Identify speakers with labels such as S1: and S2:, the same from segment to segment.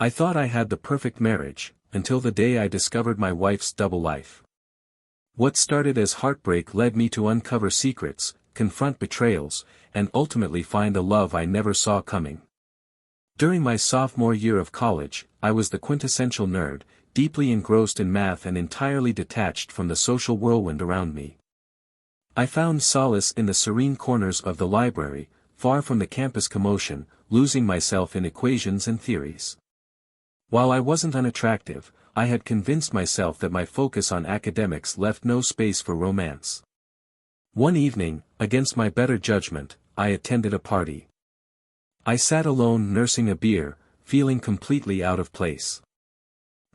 S1: I thought I had the perfect marriage, until the day I discovered my wife's double life. What started as heartbreak led me to uncover secrets, confront betrayals, and ultimately find a love I never saw coming. During my sophomore year of college, I was the quintessential nerd, deeply engrossed in math and entirely detached from the social whirlwind around me. I found solace in the serene corners of the library, far from the campus commotion, losing myself in equations and theories. While I wasn't unattractive, I had convinced myself that my focus on academics left no space for romance. One evening, against my better judgment, I attended a party. I sat alone nursing a beer, feeling completely out of place.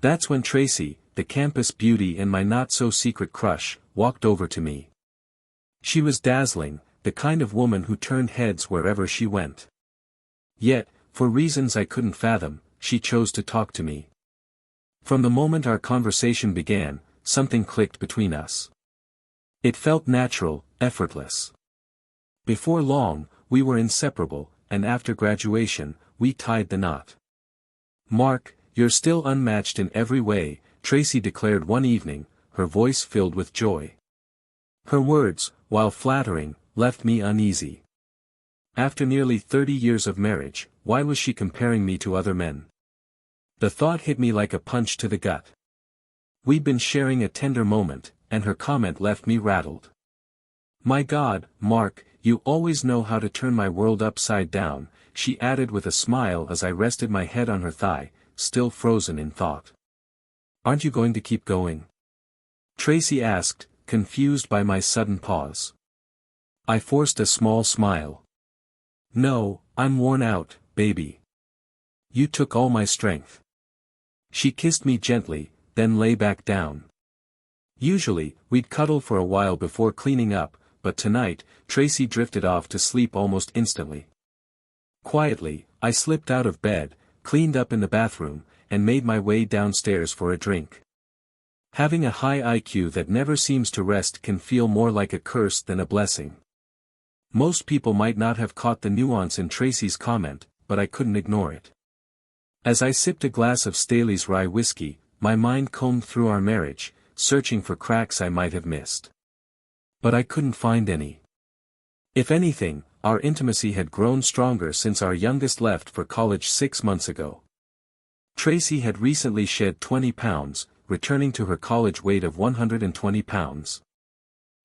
S1: That's when Tracy, the campus beauty and my not-so-secret crush, walked over to me. She was dazzling, the kind of woman who turned heads wherever she went. Yet, for reasons I couldn't fathom, she chose to talk to me. From the moment our conversation began, something clicked between us. It felt natural, effortless. Before long, we were inseparable, and after graduation, we tied the knot. "Mark, you're still unmatched in every way," Tracy declared one evening, her voice filled with joy. Her words, while flattering, left me uneasy. After nearly 30 years of marriage, why was she comparing me to other men? The thought hit me like a punch to the gut. We'd been sharing a tender moment, and her comment left me rattled. "My God, Mark, you always know how to turn my world upside down," she added with a smile as I rested my head on her thigh, still frozen in thought. "Aren't you going to keep going?" Tracy asked, confused by my sudden pause. I forced a small smile. "No, I'm worn out, baby. You took all my strength." She kissed me gently, then lay back down. Usually, we'd cuddle for a while before cleaning up, but tonight, Tracy drifted off to sleep almost instantly. Quietly, I slipped out of bed, cleaned up in the bathroom, and made my way downstairs for a drink. Having a high IQ that never seems to rest can feel more like a curse than a blessing. Most people might not have caught the nuance in Tracy's comment, but I couldn't ignore it. As I sipped a glass of Staley's rye whiskey, my mind combed through our marriage, searching for cracks I might have missed. But I couldn't find any. If anything, our intimacy had grown stronger since our youngest left for college 6 months ago. Tracy had recently shed 20 pounds, returning to her college weight of 120 pounds.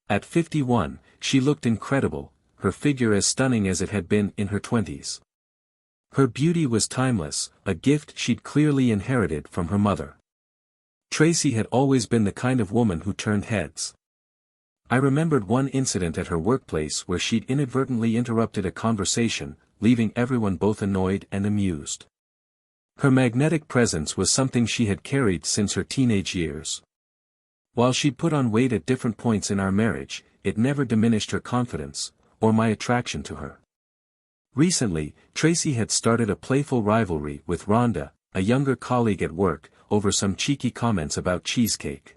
S1: At 51, she looked incredible, her figure as stunning as it had been in her 20s. Her beauty was timeless, a gift she'd clearly inherited from her mother. Tracy had always been the kind of woman who turned heads. I remembered one incident at her workplace where she'd inadvertently interrupted a conversation, leaving everyone both annoyed and amused. Her magnetic presence was something she had carried since her teenage years. While she'd put on weight at different points in our marriage, it never diminished her confidence, or my attraction to her. Recently, Tracy had started a playful rivalry with Rhonda, a younger colleague at work, over some cheeky comments about cheesecake.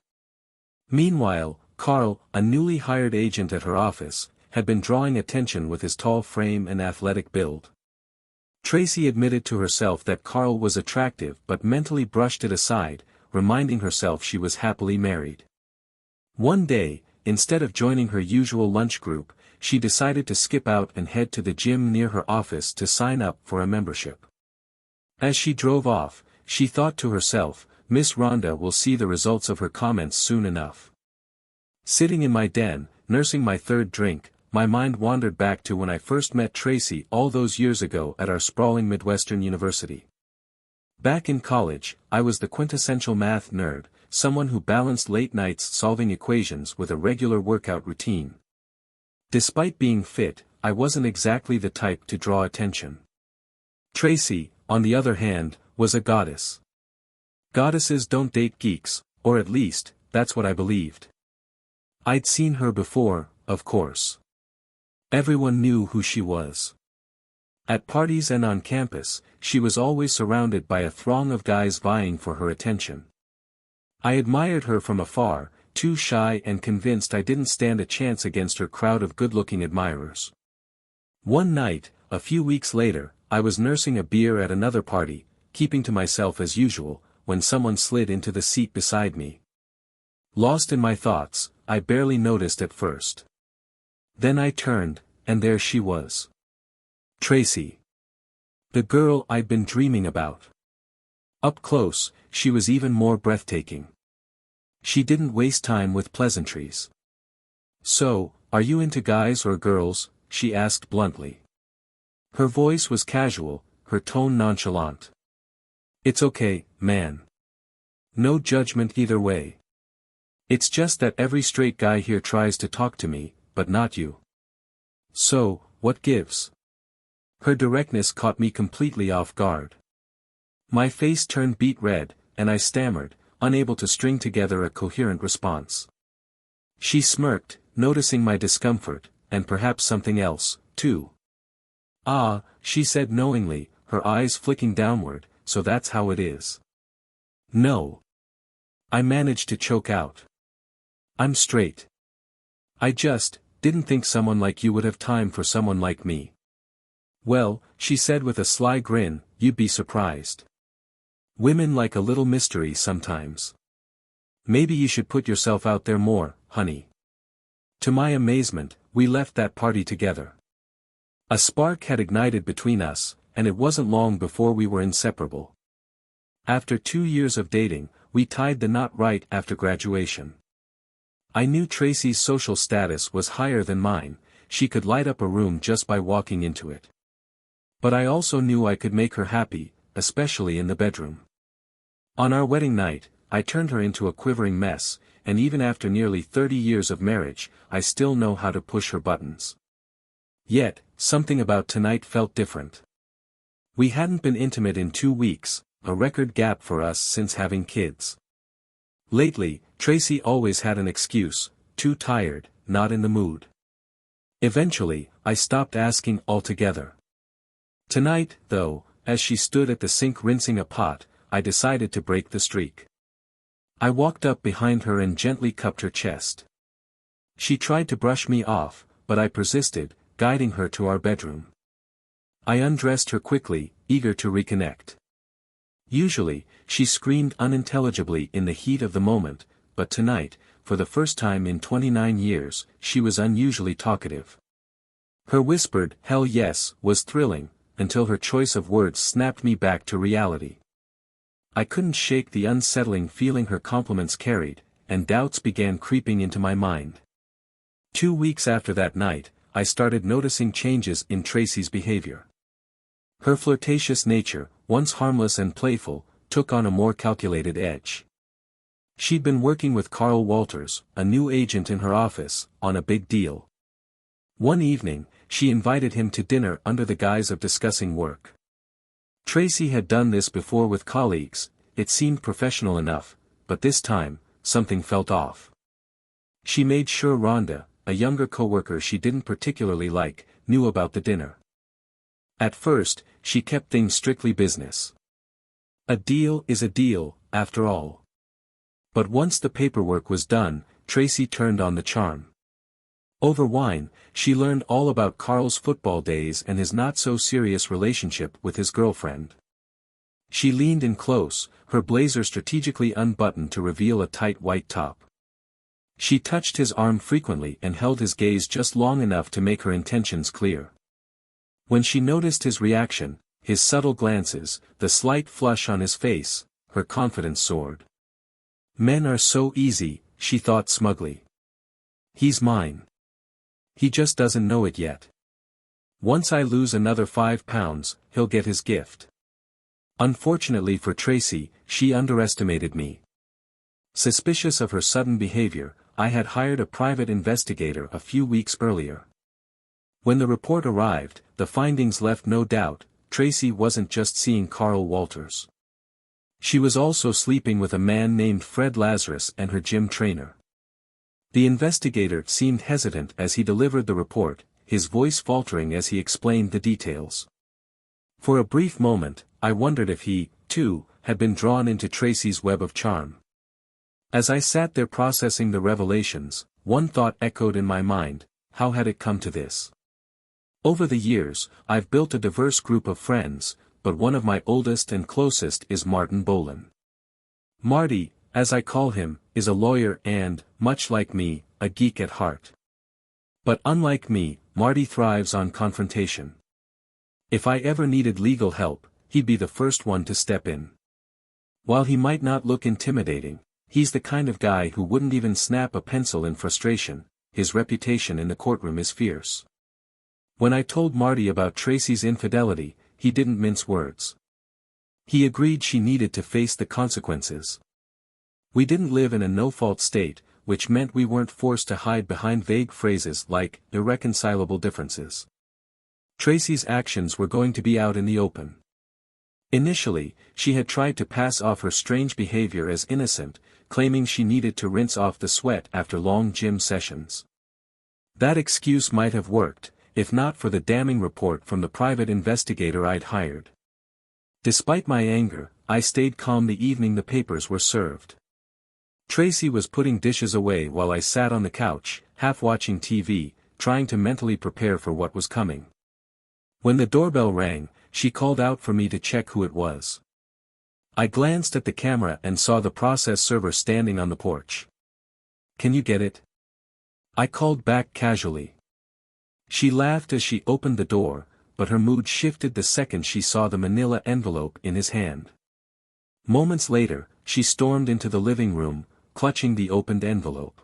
S1: Meanwhile, Carl, a newly hired agent at her office, had been drawing attention with his tall frame and athletic build. Tracy admitted to herself that Carl was attractive but mentally brushed it aside, reminding herself she was happily married. One day, instead of joining her usual lunch group, she decided to skip out and head to the gym near her office to sign up for a membership. As she drove off, she thought to herself, "Miss Rhonda will see the results of her comments soon enough." Sitting in my den, nursing my third drink, my mind wandered back to when I first met Tracy all those years ago at our sprawling Midwestern university. Back in college, I was the quintessential math nerd, someone who balanced late nights solving equations with a regular workout routine. Despite being fit, I wasn't exactly the type to draw attention. Tracy, on the other hand, was a goddess. Goddesses don't date geeks, or at least, that's what I believed. I'd seen her before, of course. Everyone knew who she was. At parties and on campus, she was always surrounded by a throng of guys vying for her attention. I admired her from afar, too shy and convinced I didn't stand a chance against her crowd of good-looking admirers. One night, a few weeks later, I was nursing a beer at another party, keeping to myself as usual, when someone slid into the seat beside me. Lost in my thoughts, I barely noticed at first. Then I turned, and there she was. Tracy. The girl I'd been dreaming about. Up close, she was even more breathtaking. She didn't waste time with pleasantries. "So, are you into guys or girls?" she asked bluntly. Her voice was casual, her tone nonchalant. "It's okay, man. No judgment either way. It's just that every straight guy here tries to talk to me, but not you. So, what gives?" Her directness caught me completely off guard. My face turned beet red, and I stammered, unable to string together a coherent response. She smirked, noticing my discomfort, and perhaps something else, too. "Ah," she said knowingly, her eyes flicking downward, "so that's how it is." "No." I managed to choke out. "I'm straight. I just didn't think someone like you would have time for someone like me." "Well," she said with a sly grin, "you'd be surprised. Women like a little mystery sometimes. Maybe you should put yourself out there more, honey." To my amazement, we left that party together. A spark had ignited between us, and it wasn't long before we were inseparable. After 2 years of dating, we tied the knot right after graduation. I knew Tracy's social status was higher than mine, she could light up a room just by walking into it. But I also knew I could make her happy, especially in the bedroom. On our wedding night, I turned her into a quivering mess, and even after nearly 30 years of marriage, I still know how to push her buttons. Yet, something about tonight felt different. We hadn't been intimate in 2 weeks, a record gap for us since having kids. Lately, Tracy always had an excuse: too tired, not in the mood. Eventually, I stopped asking altogether. Tonight, though, as she stood at the sink rinsing a pot, I decided to break the streak. I walked up behind her and gently cupped her chest. She tried to brush me off, but I persisted, guiding her to our bedroom. I undressed her quickly, eager to reconnect. Usually, she screamed unintelligibly in the heat of the moment, but tonight, for the first time in 29 years, she was unusually talkative. Her whispered, "Hell yes," was thrilling, until her choice of words snapped me back to reality. I couldn't shake the unsettling feeling her compliments carried, and doubts began creeping into my mind. 2 weeks after that night, I started noticing changes in Tracy's behavior. Her flirtatious nature, once harmless and playful, took on a more calculated edge. She'd been working with Carl Walters, a new agent in her office, on a big deal. One evening, she invited him to dinner under the guise of discussing work. Tracy had done this before with colleagues, it seemed professional enough, but this time, something felt off. She made sure Rhonda, a younger coworker she didn't particularly like, knew about the dinner. At first, she kept things strictly business. A deal is a deal, after all. But once the paperwork was done, Tracy turned on the charm. Over wine, she learned all about Carl's football days and his not-so-serious relationship with his girlfriend. She leaned in close, her blazer strategically unbuttoned to reveal a tight white top. She touched his arm frequently and held his gaze just long enough to make her intentions clear. When she noticed his reaction, his subtle glances, the slight flush on his face, her confidence soared. Men are so easy, she thought smugly. He's mine. He just doesn't know it yet. Once I lose another 5 pounds, he'll get his gift. Unfortunately for Tracy, she underestimated me. Suspicious of her sudden behavior, I had hired a private investigator a few weeks earlier. When the report arrived, the findings left no doubt: Tracy wasn't just seeing Carl Walters. She was also sleeping with a man named Fred Lazarus and her gym trainer. The investigator seemed hesitant as he delivered the report, his voice faltering as he explained the details. For a brief moment, I wondered if he, too, had been drawn into Tracy's web of charm. As I sat there processing the revelations, one thought echoed in my mind: how had it come to this? Over the years, I've built a diverse group of friends, but one of my oldest and closest is Martin Bolan. Marty, as I call him, is a lawyer and, much like me, a geek at heart. But unlike me, Marty thrives on confrontation. If I ever needed legal help, he'd be the first one to step in. While he might not look intimidating, he's the kind of guy who wouldn't even snap a pencil in frustration. His reputation in the courtroom is fierce. When I told Marty about Tracy's infidelity, he didn't mince words. He agreed she needed to face the consequences. We didn't live in a no-fault state, which meant we weren't forced to hide behind vague phrases like irreconcilable differences. Tracy's actions were going to be out in the open. Initially, she had tried to pass off her strange behavior as innocent, claiming she needed to rinse off the sweat after long gym sessions. That excuse might have worked, if not for the damning report from the private investigator I'd hired. Despite my anger, I stayed calm the evening the papers were served. Tracy was putting dishes away while I sat on the couch, half watching TV, trying to mentally prepare for what was coming. When the doorbell rang, she called out for me to check who it was. I glanced at the camera and saw the process server standing on the porch. "Can you get it?" I called back casually. She laughed as she opened the door, but her mood shifted the second she saw the manila envelope in his hand. Moments later, she stormed into the living room, clutching the opened envelope.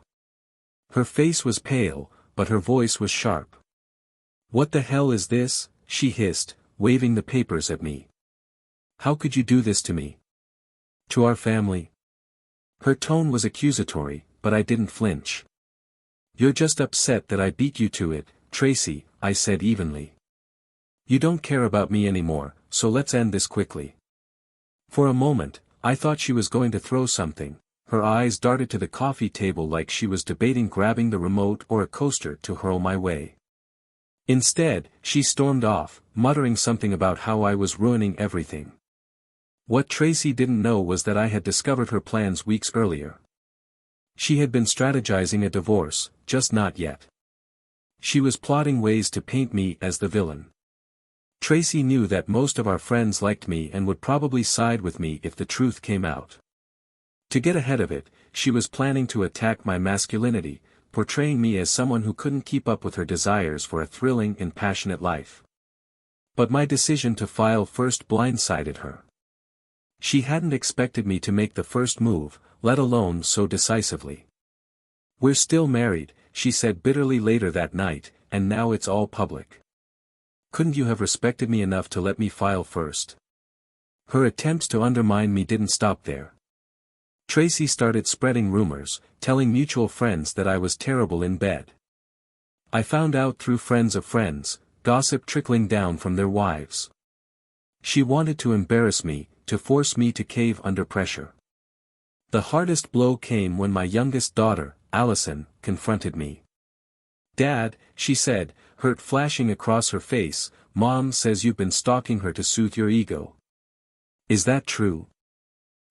S1: Her face was pale, but her voice was sharp. "What the hell is this?" she hissed, waving the papers at me. "How could you do this to me? To our family?" Her tone was accusatory, but I didn't flinch. "You're just upset that I beat you to it, Tracy," I said evenly. "You don't care about me anymore, so let's end this quickly." For a moment, I thought she was going to throw something. Her eyes darted to the coffee table like she was debating grabbing the remote or a coaster to hurl my way. Instead, she stormed off, muttering something about how I was ruining everything. What Tracy didn't know was that I had discovered her plans weeks earlier. She had been strategizing a divorce, just not yet. She was plotting ways to paint me as the villain. Tracy knew that most of our friends liked me and would probably side with me if the truth came out. To get ahead of it, she was planning to attack my masculinity, portraying me as someone who couldn't keep up with her desires for a thrilling and passionate life. But my decision to file first blindsided her. She hadn't expected me to make the first move, let alone so decisively. "We're still married," she said bitterly later that night, "and now it's all public. Couldn't you have respected me enough to let me file first?" Her attempts to undermine me didn't stop there. Tracy started spreading rumors, telling mutual friends that I was terrible in bed. I found out through friends of friends, gossip trickling down from their wives. She wanted to embarrass me, to force me to cave under pressure. The hardest blow came when my youngest daughter, Allison, confronted me. "Dad," she said, hurt flashing across her face, "Mom says you've been stalking her to soothe your ego. Is that true?"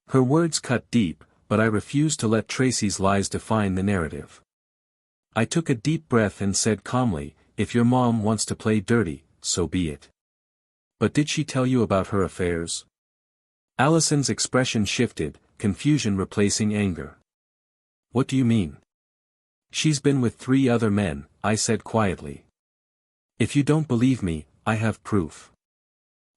S1: Her words cut deep, but I refused to let Tracy's lies define the narrative. I took a deep breath and said calmly, "If your mom wants to play dirty, so be it. But did she tell you about her affairs?" Allison's expression shifted, confusion replacing anger. "What do you mean?" "She's been with 3 other men," I said quietly. "If you don't believe me, I have proof."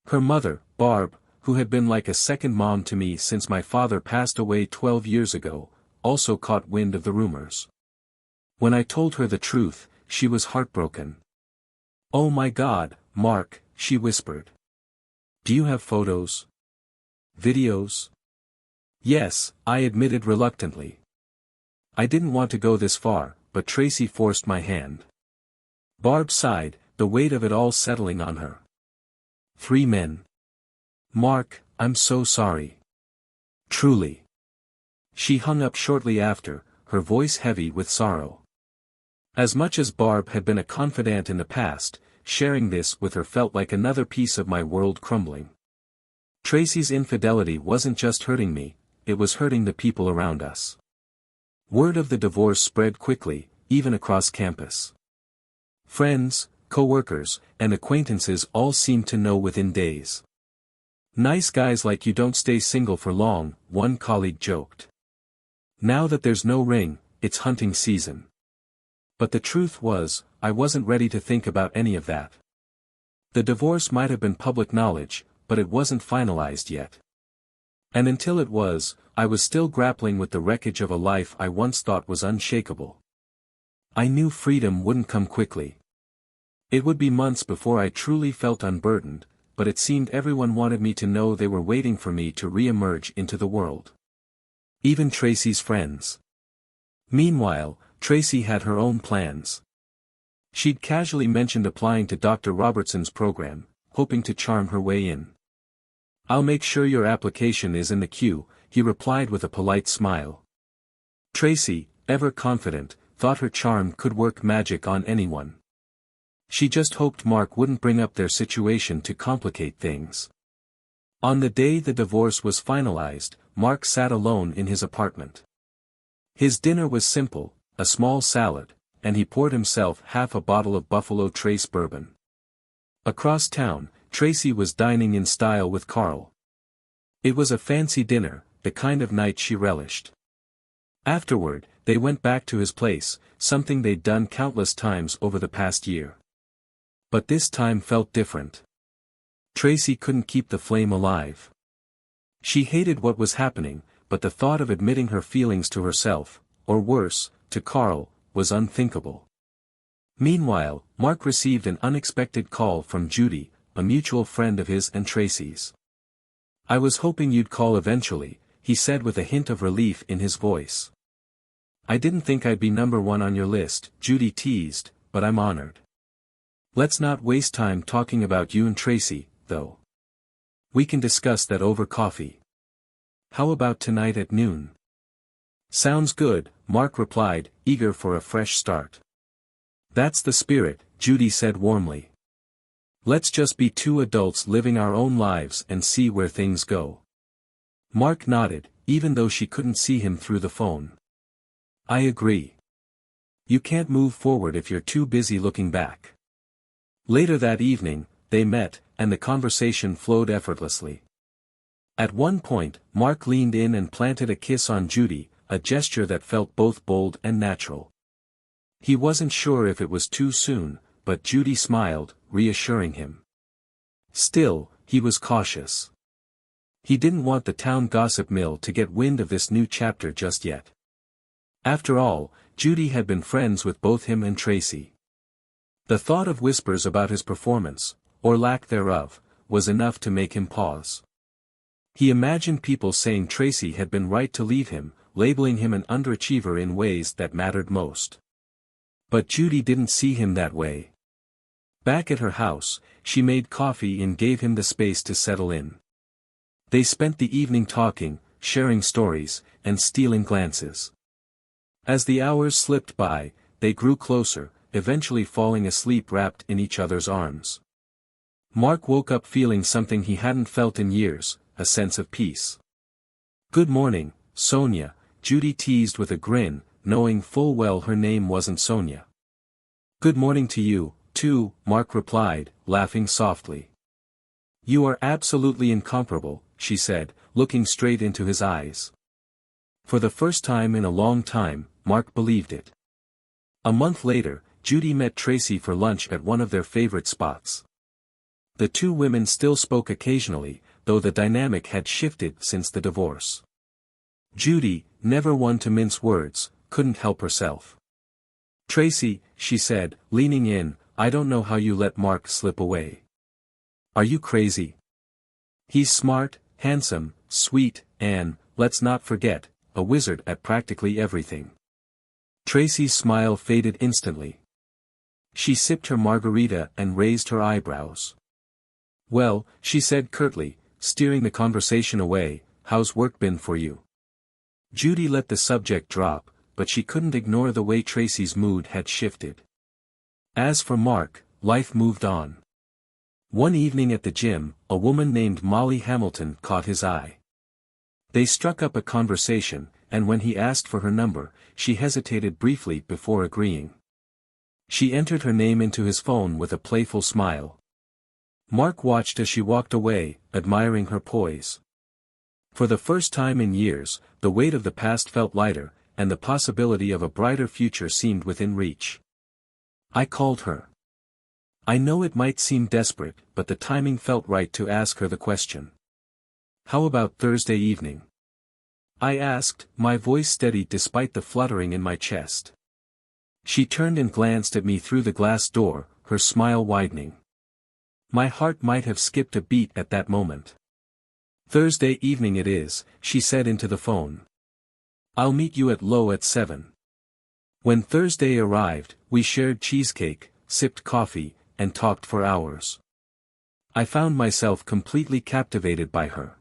S1: Her mother, Barb, who had been like a second mom to me since my father passed away 12 years ago, also caught wind of the rumors. When I told her the truth, she was heartbroken. "Oh my God, Mark," she whispered. "Do you have photos? Videos?" "Yes," I admitted reluctantly. I didn't want to go this far, but Tracy forced my hand. Barb sighed, the weight of it all settling on her. 3 men. "Mark, I'm so sorry. Truly." She hung up shortly after, her voice heavy with sorrow. As much as Barb had been a confidant in the past, sharing this with her felt like another piece of my world crumbling. Tracy's infidelity wasn't just hurting me, it was hurting the people around us. Word of the divorce spread quickly, even across campus. Friends, co-workers, and acquaintances all seemed to know within days. Nice guys like you don't stay single for long, one colleague joked. Now that there's no ring, it's hunting season. But the truth was, I wasn't ready to think about any of that. The divorce might have been public knowledge, but it wasn't finalized yet. And until it was, I was still grappling with the wreckage of a life I once thought was unshakable. I knew freedom wouldn't come quickly. It would be months before I truly felt unburdened, but it seemed everyone wanted me to know they were waiting for me to re-emerge into the world. Even Tracy's friends. Meanwhile, Tracy had her own plans. She'd casually mentioned applying to Dr. Robertson's program, hoping to charm her way in. "I'll make sure your application is in the queue," he replied with a polite smile. Tracy, ever confident, thought her charm could work magic on anyone. She just hoped Mark wouldn't bring up their situation to complicate things. On the day the divorce was finalized, Mark sat alone in his apartment. His dinner was simple, a small salad, and he poured himself half a bottle of Buffalo Trace bourbon. Across town, Tracy was dining in style with Carl. It was a fancy dinner, the kind of night she relished. Afterward, they went back to his place, something they'd done countless times over the past year. But this time felt different. Tracy couldn't keep the flame alive. She hated what was happening, but the thought of admitting her feelings to herself, or worse, to Carl, was unthinkable. Meanwhile, Mark received an unexpected call from Judy, a mutual friend of his and Tracy's. "I was hoping you'd call eventually," he said with a hint of relief in his voice. "I didn't think I'd be number one on your list," Judy teased, "but I'm honored. Let's not waste time talking about you and Tracy, though. We can discuss that over coffee. How about tonight at noon?" "Sounds good," Mark replied, eager for a fresh start. "That's the spirit," Judy said warmly. "Let's just be two adults living our own lives and see where things go." Mark nodded, even though she couldn't see him through the phone. "I agree. You can't move forward if you're too busy looking back." Later that evening, they met, and the conversation flowed effortlessly. At one point, Mark leaned in and planted a kiss on Judy, a gesture that felt both bold and natural. He wasn't sure if it was too soon, but Judy smiled, reassuring him. Still, he was cautious. He didn't want the town gossip mill to get wind of this new chapter just yet. After all, Judy had been friends with both him and Tracy. The thought of whispers about his performance, or lack thereof, was enough to make him pause. He imagined people saying Tracy had been right to leave him, labeling him an underachiever in ways that mattered most. But Judy didn't see him that way. Back at her house, she made coffee and gave him the space to settle in. They spent the evening talking, sharing stories, and stealing glances. As the hours slipped by, they grew closer, eventually falling asleep wrapped in each other's arms. Mark woke up feeling something he hadn't felt in years, a sense of peace. "Good morning, Sonia," Judy teased with a grin, knowing full well her name wasn't Sonia. "Good morning to you, too," Mark replied, laughing softly. "You are absolutely incomparable," she said, looking straight into his eyes. For the first time in a long time, Mark believed it. A month later, Judy met Tracy for lunch at one of their favorite spots. The two women still spoke occasionally, though the dynamic had shifted since the divorce. Judy, never one to mince words, couldn't help herself. "Tracy," she said, leaning in, "I don't know how you let Mark slip away. Are you crazy? He's smart, handsome, sweet, and, let's not forget, a wizard at practically everything." Tracy's smile faded instantly. She sipped her margarita and raised her eyebrows. "Well," she said curtly, steering the conversation away, "how's work been for you?" Judy let the subject drop, but she couldn't ignore the way Tracy's mood had shifted. As for Mark, life moved on. One evening at the gym, a woman named Molly Hamilton caught his eye. They struck up a conversation, and when he asked for her number, she hesitated briefly before agreeing. She entered her name into his phone with a playful smile. Mark watched as she walked away, admiring her poise. For the first time in years, the weight of the past felt lighter, and the possibility of a brighter future seemed within reach. I called her. I know it might seem desperate, but the timing felt right to ask her the question. "How about Thursday evening?" I asked, my voice steady despite the fluttering in my chest. She turned and glanced at me through the glass door, her smile widening. My heart might have skipped a beat at that moment. "Thursday evening it is," she said into the phone. "I'll meet you at Low at 7. When Thursday arrived, we shared cheesecake, sipped coffee, and talked for hours. I found myself completely captivated by her.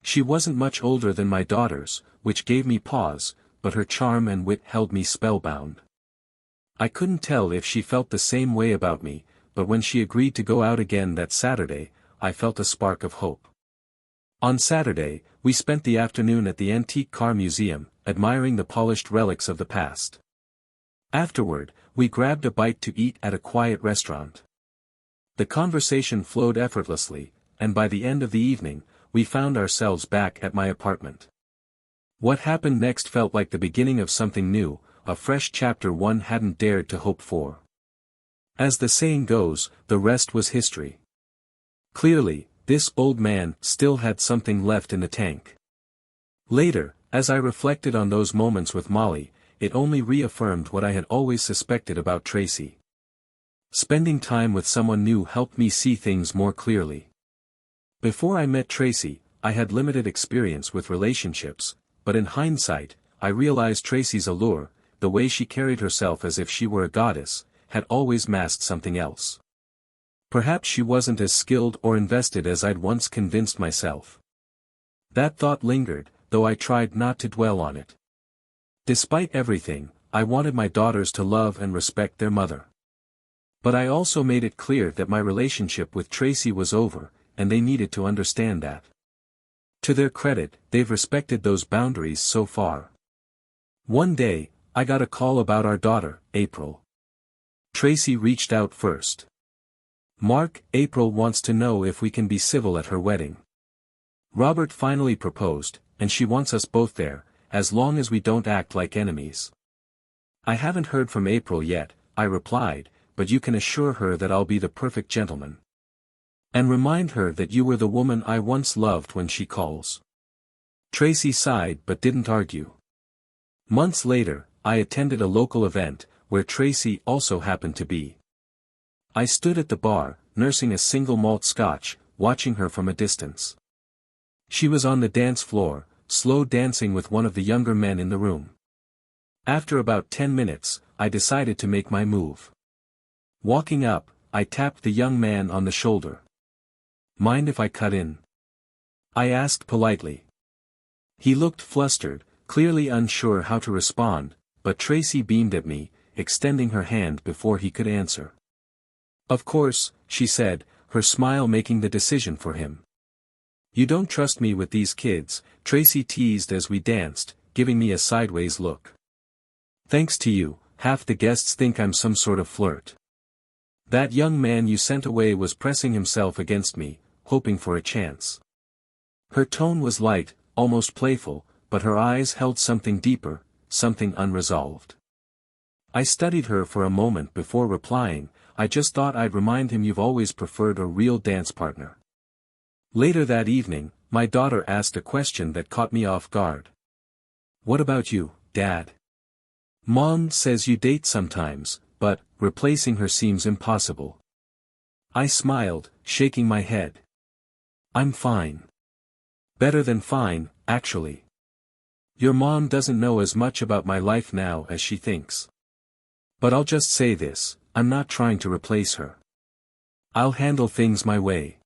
S1: She wasn't much older than my daughters, which gave me pause, but her charm and wit held me spellbound. I couldn't tell if she felt the same way about me, but when she agreed to go out again that Saturday, I felt a spark of hope. On Saturday, we spent the afternoon at the Antique Car Museum, admiring the polished relics of the past. Afterward, we grabbed a bite to eat at a quiet restaurant. The conversation flowed effortlessly, and by the end of the evening, we found ourselves back at my apartment. What happened next felt like the beginning of something new, a fresh chapter one hadn't dared to hope for. As the saying goes, the rest was history. Clearly, this old man still had something left in the tank. Later, as I reflected on those moments with Molly, it only reaffirmed what I had always suspected about Tracy. Spending time with someone new helped me see things more clearly. Before I met Tracy, I had limited experience with relationships, but in hindsight, I realized Tracy's allure, the way she carried herself as if she were a goddess, had always masked something else. Perhaps she wasn't as skilled or invested as I'd once convinced myself. That thought lingered, though I tried not to dwell on it. Despite everything, I wanted my daughters to love and respect their mother. But I also made it clear that my relationship with Tracy was over, and they needed to understand that. To their credit, they've respected those boundaries so far. One day, I got a call about our daughter, April. Tracy reached out first. "Mark, April wants to know if we can be civil at her wedding. Robert finally proposed, and she wants us both there, as long as we don't act like enemies." "I haven't heard from April yet," I replied, "but you can assure her that I'll be the perfect gentleman. And remind her that you were the woman I once loved when she calls." Tracy sighed but didn't argue. Months later, I attended a local event, where Tracy also happened to be. I stood at the bar, nursing a single malt scotch, watching her from a distance. She was on the dance floor, slow dancing with one of the younger men in the room. After about 10 minutes, I decided to make my move. Walking up, I tapped the young man on the shoulder. "Mind if I cut in?" I asked politely. He looked flustered, clearly unsure how to respond, but Tracy beamed at me, extending her hand before he could answer. "Of course," she said, her smile making the decision for him. "You don't trust me with these kids," Tracy teased as we danced, giving me a sideways look. "Thanks to you, half the guests think I'm some sort of flirt. That young man you sent away was pressing himself against me, hoping for a chance." Her tone was light, almost playful, but her eyes held something deeper, something unresolved. I studied her for a moment before replying, "I just thought I'd remind him you've always preferred a real dance partner." Later that evening, my daughter asked a question that caught me off guard. "What about you, Dad? Mom says you date sometimes, but replacing her seems impossible." I smiled, shaking my head. "I'm fine. Better than fine, actually. Your mom doesn't know as much about my life now as she thinks. But I'll just say this, I'm not trying to replace her. I'll handle things my way."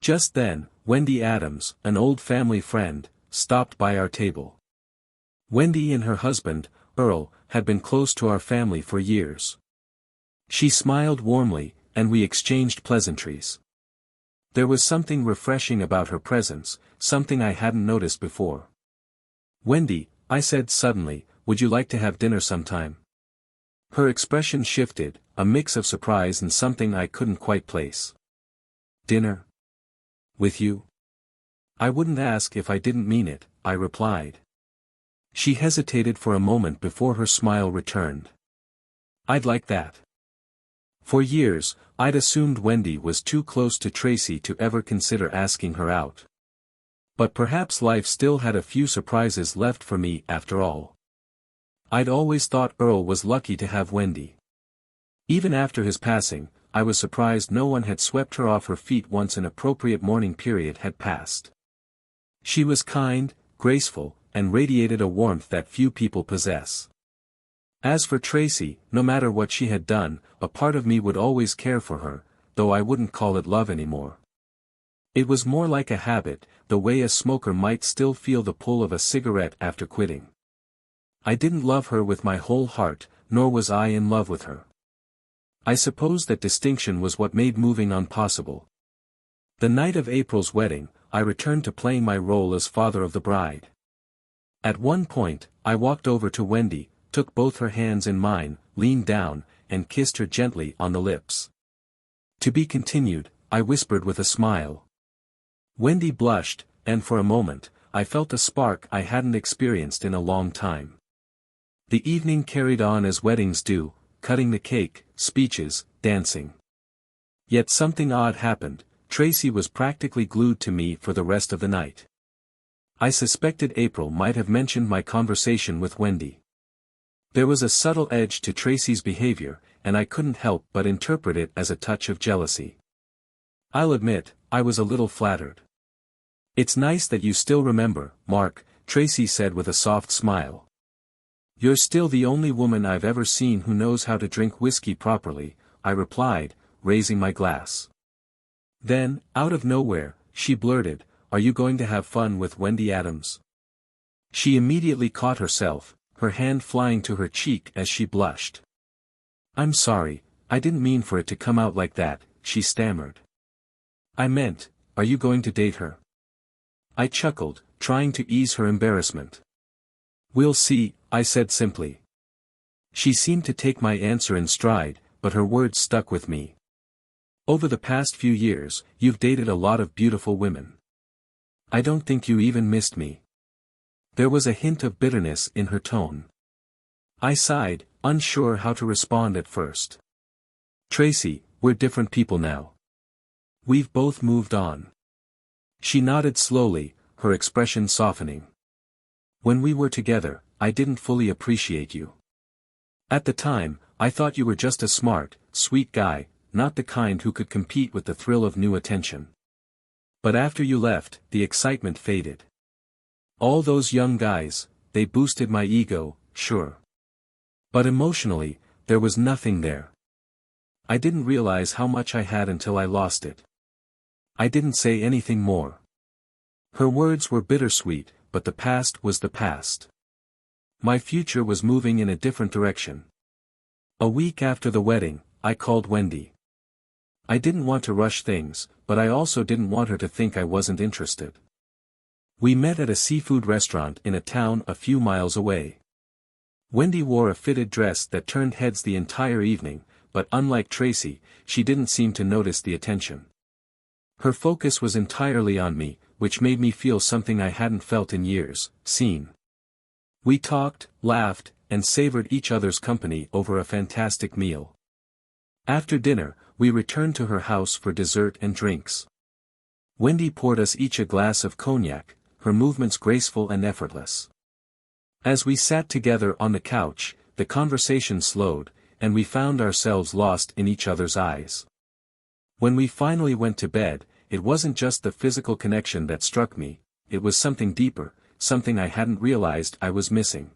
S1: Just then, Wendy Adams, an old family friend, stopped by our table. Wendy and her husband, Earl, had been close to our family for years. She smiled warmly, and we exchanged pleasantries. There was something refreshing about her presence, something I hadn't noticed before. "Wendy," I said suddenly, "would you like to have dinner sometime?" Her expression shifted, a mix of surprise and something I couldn't quite place. Dinner? With you? I wouldn't ask if I didn't mean it, I replied. She hesitated for a moment before her smile returned. I'd like that. For years, I'd assumed Wendy was too close to Tracy to ever consider asking her out. But perhaps life still had a few surprises left for me after all. I'd always thought Earl was lucky to have Wendy. Even after his passing, I was surprised no one had swept her off her feet once an appropriate mourning period had passed. She was kind, graceful, and radiated a warmth that few people possess. As for Tracy, no matter what she had done, a part of me would always care for her, though I wouldn't call it love anymore. It was more like a habit, the way a smoker might still feel the pull of a cigarette after quitting. I didn't love her with my whole heart, nor was I in love with her. I suppose that distinction was what made moving on possible. The night of April's wedding, I returned to playing my role as father of the bride. At one point, I walked over to Wendy, took both her hands in mine, leaned down, and kissed her gently on the lips. To be continued, I whispered with a smile. Wendy blushed, and for a moment, I felt a spark I hadn't experienced in a long time. The evening carried on as weddings do, cutting the cake, speeches, dancing. Yet something odd happened. Tracy was practically glued to me for the rest of the night. I suspected April might have mentioned my conversation with Wendy. There was a subtle edge to Tracy's behavior, and I couldn't help but interpret it as a touch of jealousy. I'll admit, I was a little flattered. It's nice that you still remember, Mark, Tracy said with a soft smile. You're still the only woman I've ever seen who knows how to drink whiskey properly, I replied, raising my glass. Then, out of nowhere, she blurted, Are you going to have fun with Wendy Adams? She immediately caught herself, her hand flying to her cheek as she blushed. I'm sorry, I didn't mean for it to come out like that, she stammered. I meant, are you going to date her? I chuckled, trying to ease her embarrassment. We'll see, I said simply. She seemed to take my answer in stride, but her words stuck with me. Over the past few years, you've dated a lot of beautiful women. I don't think you even missed me. There was a hint of bitterness in her tone. I sighed, unsure how to respond at first. Tracy, we're different people now. We've both moved on. She nodded slowly, her expression softening. When we were together, I didn't fully appreciate you. At the time, I thought you were just a smart, sweet guy, not the kind who could compete with the thrill of new attention. But after you left, the excitement faded. All those young guys, they boosted my ego, sure. But emotionally, there was nothing there. I didn't realize how much I had until I lost it. I didn't say anything more. Her words were bittersweet, but the past was the past. My future was moving in a different direction. A week after the wedding, I called Wendy. I didn't want to rush things, but I also didn't want her to think I wasn't interested. We met at a seafood restaurant in a town a few miles away. Wendy wore a fitted dress that turned heads the entire evening, but unlike Tracy, she didn't seem to notice the attention. Her focus was entirely on me, which made me feel something I hadn't felt in years, seen. We talked, laughed, and savored each other's company over a fantastic meal. After dinner, we returned to her house for dessert and drinks. Wendy poured us each a glass of cognac, her movements graceful and effortless. As we sat together on the couch, the conversation slowed, and we found ourselves lost in each other's eyes. When we finally went to bed, it wasn't just the physical connection that struck me, it was something deeper, something I hadn't realized I was missing.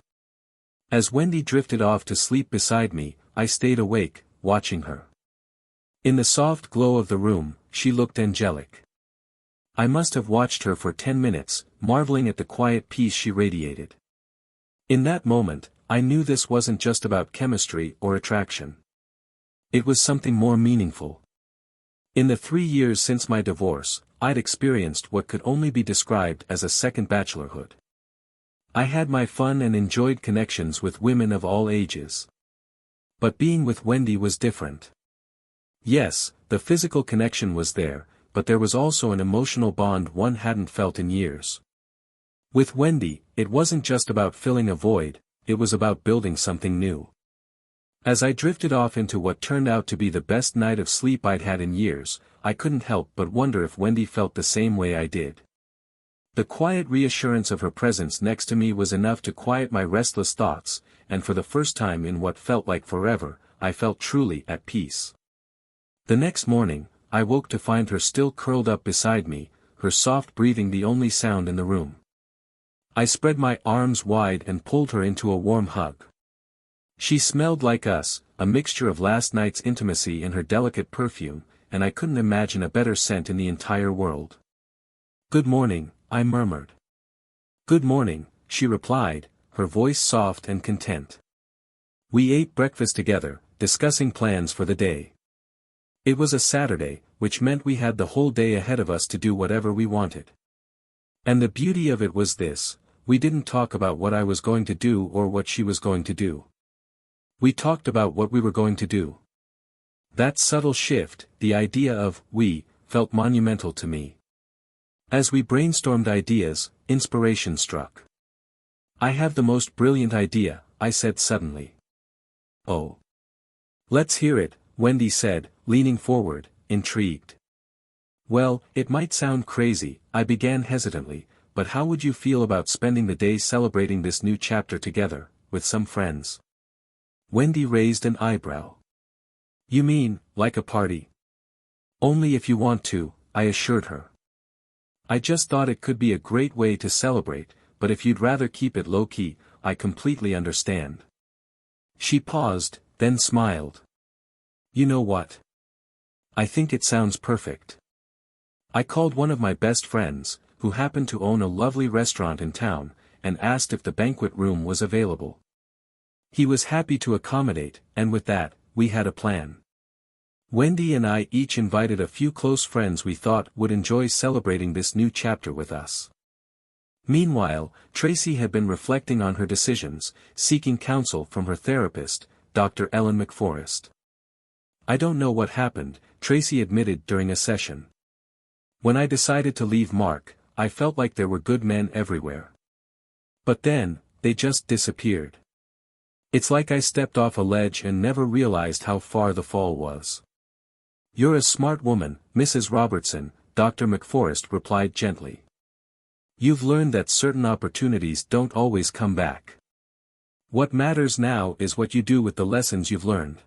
S1: As Wendy drifted off to sleep beside me, I stayed awake, watching her. In the soft glow of the room, she looked angelic. I must have watched her for 10 minutes, marveling at the quiet peace she radiated. In that moment, I knew this wasn't just about chemistry or attraction. It was something more meaningful. In the 3 years since my divorce, I'd experienced what could only be described as a second bachelorhood. I had my fun and enjoyed connections with women of all ages. But being with Wendy was different. Yes, the physical connection was there, but there was also an emotional bond one hadn't felt in years. With Wendy, it wasn't just about filling a void, it was about building something new. As I drifted off into what turned out to be the best night of sleep I'd had in years, I couldn't help but wonder if Wendy felt the same way I did. The quiet reassurance of her presence next to me was enough to quiet my restless thoughts, and for the first time in what felt like forever, I felt truly at peace. The next morning, I woke to find her still curled up beside me, her soft breathing the only sound in the room. I spread my arms wide and pulled her into a warm hug. She smelled like us, a mixture of last night's intimacy and her delicate perfume, and I couldn't imagine a better scent in the entire world. "Good morning," I murmured. "Good morning," she replied, her voice soft and content. We ate breakfast together, discussing plans for the day. It was a Saturday, which meant we had the whole day ahead of us to do whatever we wanted. And the beauty of it was this: we didn't talk about what I was going to do or what she was going to do. We talked about what we were going to do. That subtle shift, the idea of "we," felt monumental to me. As we brainstormed ideas, inspiration struck. "I have the most brilliant idea," I said suddenly. "Oh. Let's hear it," Wendy said, leaning forward, intrigued. "Well, it might sound crazy," I began hesitantly, "but how would you feel about spending the day celebrating this new chapter together, with some friends?" Wendy raised an eyebrow. "You mean, like a party?" "Only if you want to," I assured her. "I just thought it could be a great way to celebrate, but if you'd rather keep it low-key, I completely understand." She paused, then smiled. "You know what? I think it sounds perfect." I called one of my best friends, who happened to own a lovely restaurant in town, and asked if the banquet room was available. He was happy to accommodate, and with that, we had a plan. Wendy and I each invited a few close friends we thought would enjoy celebrating this new chapter with us. Meanwhile, Tracy had been reflecting on her decisions, seeking counsel from her therapist, Dr. Ellen McForrest. "I don't know what happened," Tracy admitted during a session. "When I decided to leave Mark, I felt like there were good men everywhere. But then, they just disappeared. It's like I stepped off a ledge and never realized how far the fall was." "You're a smart woman, Mrs. Robertson," Dr. McForrest replied gently. "You've learned that certain opportunities don't always come back. What matters now is what you do with the lessons you've learned."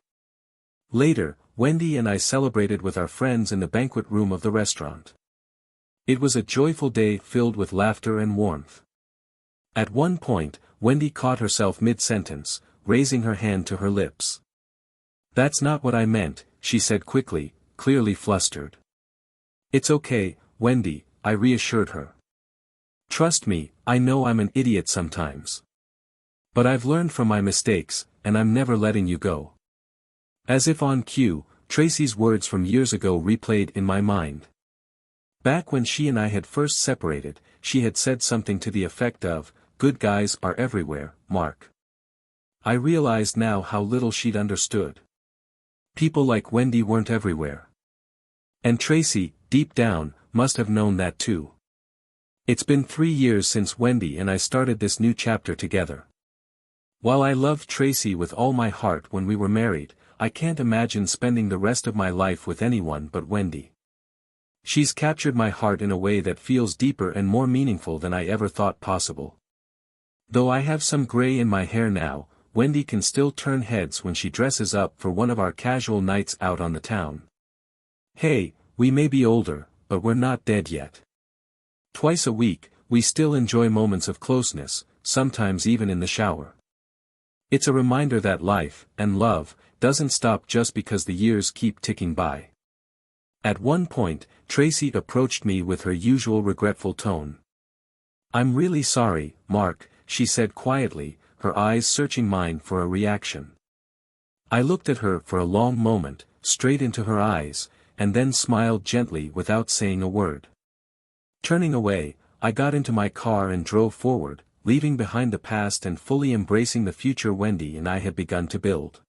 S1: Later, Wendy and I celebrated with our friends in the banquet room of the restaurant. It was a joyful day filled with laughter and warmth. At one point, Wendy caught herself mid-sentence, raising her hand to her lips. "That's not what I meant," she said quickly, clearly flustered. "It's okay, Wendy," I reassured her. "Trust me, I know I'm an idiot sometimes. But I've learned from my mistakes, and I'm never letting you go." As if on cue, Tracy's words from years ago replayed in my mind. Back when she and I had first separated, she had said something to the effect of, "Good guys are everywhere, Mark." I realized now how little she'd understood. People like Wendy weren't everywhere. And Tracy, deep down, must have known that too. It's been 3 years since Wendy and I started this new chapter together. While I loved Tracy with all my heart when we were married, I can't imagine spending the rest of my life with anyone but Wendy. She's captured my heart in a way that feels deeper and more meaningful than I ever thought possible. Though I have some gray in my hair now, Wendy can still turn heads when she dresses up for one of our casual nights out on the town. Hey, we may be older, but we're not dead yet. Twice a week, we still enjoy moments of closeness, sometimes even in the shower. It's a reminder that life, and love, doesn't stop just because the years keep ticking by. At one point, Tracy approached me with her usual regretful tone. "I'm really sorry, Mark," she said quietly, her eyes searching mine for a reaction. I looked at her for a long moment, straight into her eyes, and then smiled gently without saying a word. Turning away, I got into my car and drove forward, leaving behind the past and fully embracing the future Wendy and I had begun to build.